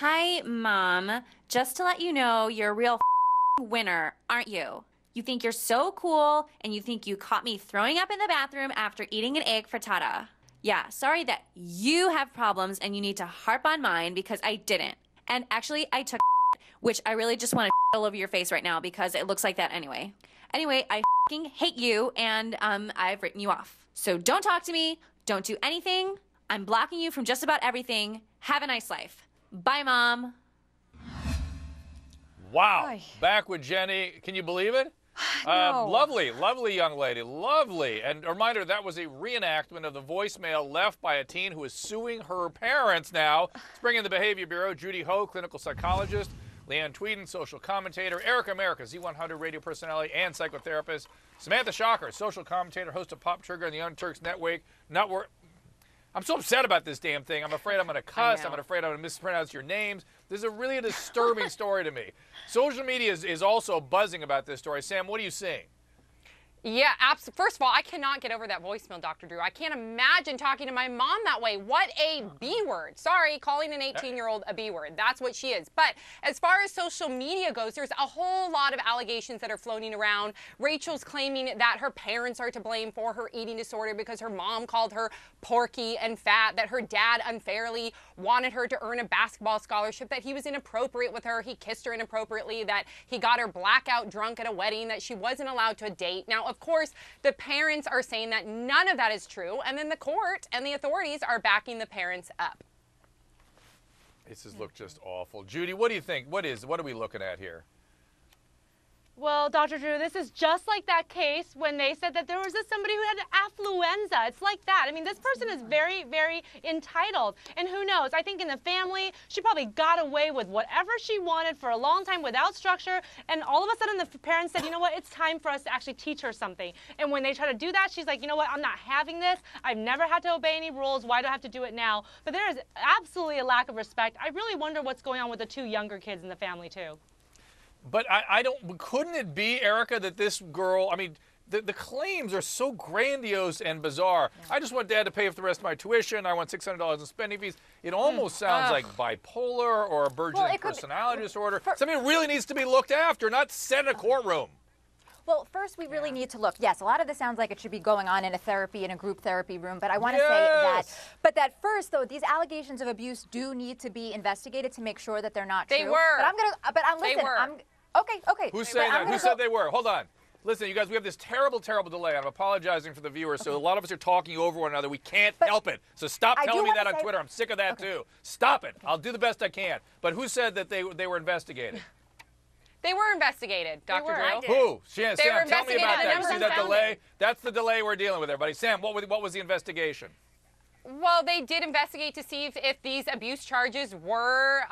Hi, Mom. Just to let you know, you're a real winner, aren't you? You think you're so cool, and you think you caught me throwing up in the bathroom after eating an egg frittata. Yeah, sorry that you have problems and you need to harp on mine because I didn't. And actually, I took which I really just want to all over your face right now because it looks like that anyway. Anyway, I hate you, and I've written you off. So don't talk to me. Don't do anything. I'm blocking you from just about everything. Have a nice life. Bye, Mom. Wow. Oy. Back with Jenny. Can you believe it? No. Lovely, lovely young lady. Lovely. And a reminder, that was a reenactment of the voicemail left by a teen who is suing her parents now. Let's bring in the Behavior Bureau, Judy Ho, clinical psychologist, Leanne Tweeden, social commentator, Erica America, Z100 radio personality and psychotherapist, Samantha Shocker, social commentator, host of Pop Trigger and the Young Turks Network. I'm so upset about this damn thing. I'm afraid I'm going to cuss. I'm afraid I'm going to mispronounce your names. This is a really disturbing story to me. Social media is also buzzing about this story. Sam, what are you seeing? Yeah, absolutely. First of all, I cannot get over that voicemail, Dr. Drew. I can't imagine talking to my mom that way. What a B word. Sorry, calling an 18-year-old a B word. That's what she is. But as far as social media goes, there's a whole lot of allegations that are floating around. Rachel's claiming that her parents are to blame for her eating disorder because her mom called her porky and fat, that her dad unfairly wanted her to earn a basketball scholarship, that he was inappropriate with her, he kissed her inappropriately, that he got her blackout drunk at a wedding, that she wasn't allowed to date. Now, of course, the parents are saying that none of that is true, and then the court and the authorities are backing the parents up. This has looked just awful. Judy, what do you think? What are we looking at here? Well, Dr. Drew, this is just like that case when they said that there was somebody who had affluenza. It's like that. I mean, this person is very, very entitled. And who knows? I think in the family, she probably got away with whatever she wanted for a long time without structure. And all of a sudden, the parents said, you know what? It's time for us to actually teach her something. And when they try to do that, she's like, you know what? I'm not having this. I've never had to obey any rules. Why do I have to do it now? But there is absolutely a lack of respect. I really wonder what's going on with the two younger kids in the family, too. But couldn't it be, Erica, that this girl, I mean, the claims are so grandiose and bizarre. Yeah. I just want Dad to pay for the rest of my tuition. I want $600 in spending fees. It almost sounds like bipolar or a burgeoning personality disorder. Something that really needs to be looked after, not set in a courtroom. Well, first, we really need to look. Yes, a lot of this sounds like it should be going on in a group therapy room, but I want to say that first, though, these allegations of abuse do need to be investigated to make sure that they're not true. They were. Okay. Who's saying that? Who said they were? Hold on. Listen, you guys, we have this terrible, terrible delay. I'm apologizing for the viewers. So a lot of us are talking over one another. We can't help it. So stop telling me that on Twitter. I'm sick of that, too. Stop it. I'll do the best I can. But who said that they were investigated? They were investigated, Dr. Drew. Who? Sam, tell me about that. You see that delay? That's the delay we're dealing with, everybody. Sam, what was the investigation? Well, they did investigate to see if these abuse charges were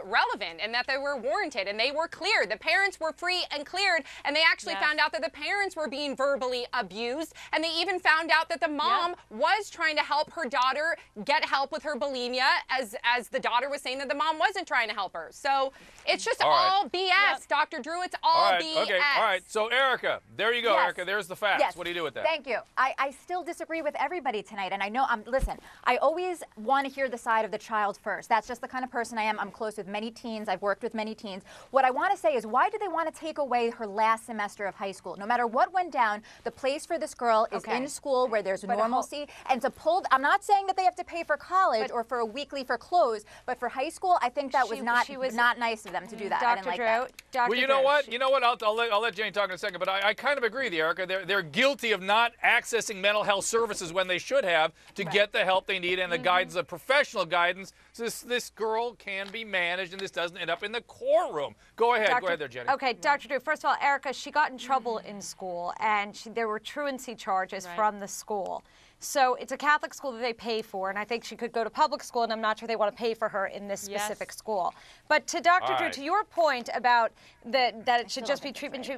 relevant and that they were warranted, and they were cleared. The parents were free and cleared, and they actually found out that the parents were being verbally abused, and they even found out that the mom was trying to help her daughter get help with her bulimia, as the daughter was saying that the mom wasn't trying to help her. So it's just all BS, Dr. Drew. It's all BS. Okay, all right. So, Erica, there you go, Erica. There's the facts. Yes. What do you do with that? Thank you. I still disagree with everybody tonight, and I know listen, I always want to hear the side of the child first. That's just the kind of person I am. I'm close with many teens. I've worked with many teens. What I want to say is, why do they want to take away her last semester of high school? No matter what went down, the place for this girl is in school where there's normalcy. And to pull, I'm not saying that they have to pay for college or for a weekly for clothes, but for high school, I think that was not nice of them to do that. I didn't like that. Well, you know what? You know what? I'll let Jane talk in a second, but I kind of agree with you, Erica. They're guilty of not accessing mental health services when they should have to get the help they need and the guidance, the professional guidance, so this girl can be managed and this doesn't end up in the courtroom. Go ahead. Go ahead there, Jenny. Okay, Dr. Drew, first of all, Erica, she got in trouble in school, and there were truancy charges from the school. So it's a Catholic school that they pay for, and I think she could go to public school, and I'm not sure they want to pay for her in this specific school. But to Dr. Drew, to your point about that it should just be treatment,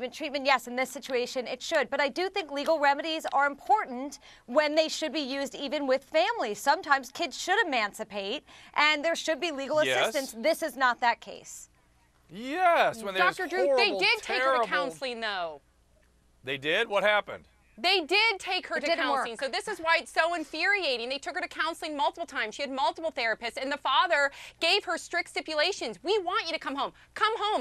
yes, in this situation it should. But I do think legal remedies are important when they should be used even with families. Sometimes kids should emancipate, and there should be legal assistance. This is not that case. Yes, when there's Dr. Drew, they did take her to counseling, though. They did? What happened? They did take her to didn't counseling, work. so this is why it's so infuriating. They took her to counseling multiple times. She had multiple therapists, and the father gave her strict stipulations. We want you to come home,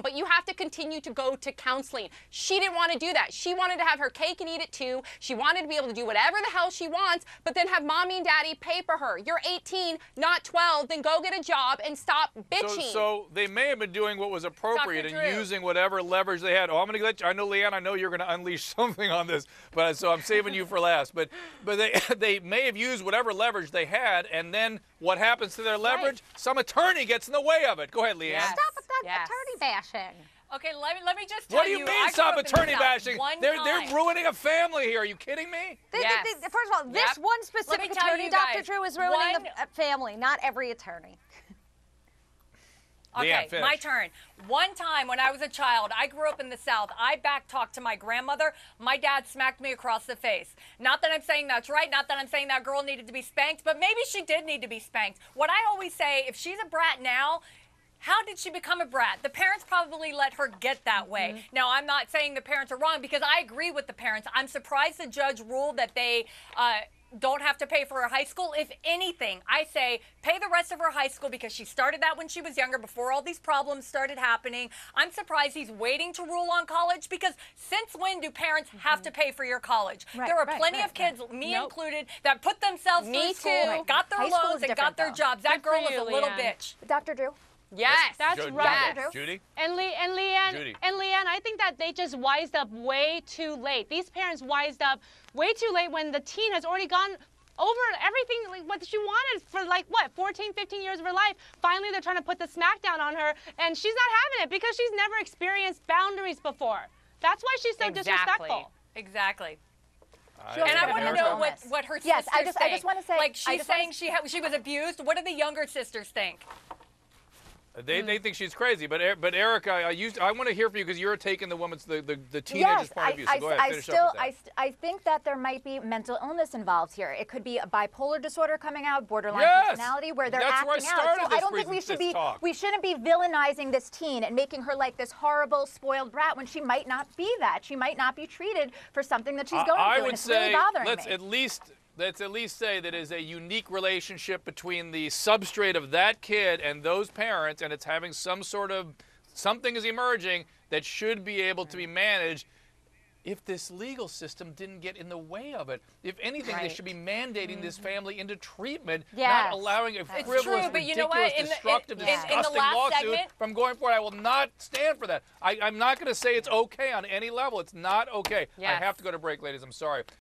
but you have to continue to go to counseling. She didn't want to do that. She wanted to have her cake and eat it too. She wanted to be able to do whatever the hell she wants, but then have mommy and daddy pay for her. You're 18, not 12, then go get a job and stop bitching. So they may have been doing what was appropriate Dr. and Drew. using whatever leverage they had. Oh, I'm going to let you, I know, Leanne, I know you're going to unleash something on this, but so I'm saving you for last. But they may have used whatever leverage they had, and then what happens to their leverage? Some attorney gets in the way of it. Go ahead, Leanne. Yes. Stop with that Yes. attorney bashing. Okay, let me just tell What do you I mean grew stop up in the attorney South bashing? one They're time. ruining a family here. Are you kidding me? Yes. First of all, this Yep. one specific tell attorney, you Dr. guys, Drew, is ruining one- the family, not every attorney. Okay, Leanne, finish. my turn. One time when I was a child, I grew up in the South. I back-talked to my grandmother. My dad smacked me across the face. Not that I'm saying that's right, not that I'm saying that girl needed to be spanked, but maybe she did need to be spanked. What I always say, if she's a brat now, how did she become a brat? The parents probably let her get that way. Now, I'm not saying the parents are wrong because I agree with the parents. I'm surprised the judge ruled that they don't have to pay for her high school. If anything, I say pay the rest of her high school because she started that when she was younger, before all these problems started happening. I'm surprised he's waiting to rule on college because since when do parents have to pay for your college? Right, there are right, plenty right, of kids, right. me Nope. included, that put themselves Me through school, too. and got their High school loans is and got different, their though. jobs. That Good for girl is you, a little Leanne. bitch. Dr. Drew? Yes. That's Judy, right. Judy? And Judy. Leanne, I think that they just wised up way too late. These parents wised up way too late when the teen has already gone over everything like what she wanted for 14, 15 years of her life. Finally, they're trying to put the smackdown on her, and she's not having it because she's never experienced boundaries before. That's why she's so Exactly. disrespectful. Exactly. She also And I got want to Erica know on what, this. what her Yes, sisters I just think. want to say, like I she's just wanna saying she was abused. What do the younger sisters think? They think she's crazy, but Erica, I want to hear from you because you're taking the teenager's Yes, point of view. So go ahead, finish up with that. I think that there might be mental illness involved here. It could be a bipolar disorder coming out, borderline Yes! personality, where they're That's where I acting out. started So I this don't think talk. we shouldn't be villainizing this teen and making her like this horrible, spoiled brat when she might not be that. She might not be treated for something that she's going I through, would and it's say really bothering let's me. at least say that is a unique relationship between the substrate of that kid and those parents, and it's having something is emerging that should be able to be managed if this legal system didn't get in the way of it. If anything, they Right. should be mandating this family into treatment, Yes. not allowing a It's frivolous, true, but you know ridiculous, what? In the- destructive, in the disgusting last lawsuit segment- from going forward. I will not stand for that. I'm not going to say it's okay on any level. It's not okay. I Yes. have to go to break, ladies. I'm sorry.